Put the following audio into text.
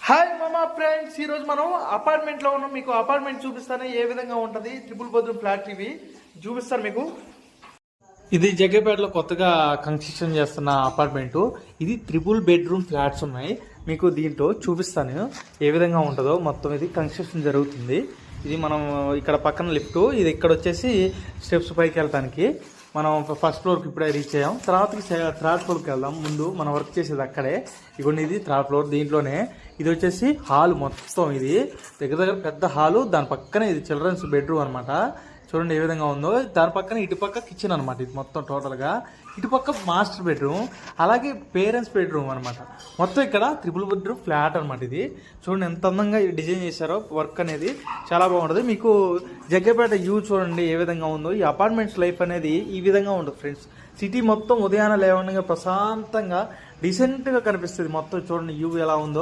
Hi మామా friends, ఈ రోజు మనం అపార్ట్మెంట్ లో ఉన్నాం. మీకు అపార్ట్మెంట్ చూపిస్తాను ఏ విధంగా ఉంటది. ట్రిపుల్ బెడ్రూమ్ ఫ్లాట్ ఇవి చూపిస్తాను మీకు. ఇది జగ్గపేటలో కొత్తగా కన్స్ట్రక్షన్ చేస్తున్న అపార్ట్మెంట్. ఇది ట్రిపుల్ బెడ్రూమ్ ఫ్లాట్స్ ఉన్నాయి. మీకు దీంట్లో చూపిస్తాను ఏ విధంగా ఉంటుందో. మొత్తం ఇది కన్స్ట్రక్షన్ జరుగుతుంది. ఇది మనం ఇక్కడ పక్కన లిఫ్ట్, ఇది ఇక్కడ వచ్చేసి స్టెప్స్ పైకి వెళ్ళటానికి. మనం ఫస్ట్ ఫ్లోర్కి ఇప్పుడే రీచ్ అయ్యాం. తర్వాతకి థర్డ్ ఫ్లోర్కి వెళ్దాం. ముందు మనం వర్క్ చేసేది అక్కడే. ఇగోండి ఇది థర్డ్ ఫ్లోర్. దీంట్లోనే ఇది వచ్చేసి హాల్ మొత్తం. ఇది దగ్గర పెద్ద హాలు. దాని పక్కనే ఇది చిల్డ్రన్స్ బెడ్రూమ్ అనమాట. చూడండి ఏ విధంగా ఉందో. దాని పక్కన ఇటుపక్క కిచెన్ అనమాట. ఇది మొత్తం టోటల్గా ఇటుపక్క మాస్టర్ బెడ్రూమ్, అలాగే పేరెంట్స్ బెడ్రూమ్ అనమాట. మొత్తం ఇక్కడ ట్రిపుల్ బెడ్రూమ్ ఫ్లాట్ అనమాట. ఇది చూడండి ఎంత అందంగా డిజైన్ చేశారో. వర్క్ అనేది చాలా బాగుంటుంది. మీకు జగ్గపేట వ్యూ చూడండి ఏ విధంగా ఉందో. ఈ అపార్ట్మెంట్స్ లైఫ్ అనేది ఈ విధంగా ఉంటుంది ఫ్రెండ్స్. సిటీ మొత్తం ఉదయాన్నే లేవడంగా ప్రశాంతంగా డీసెంట్గా కనిపిస్తుంది. మొత్తం చూడండి వ్యూ ఎలా ఉందో.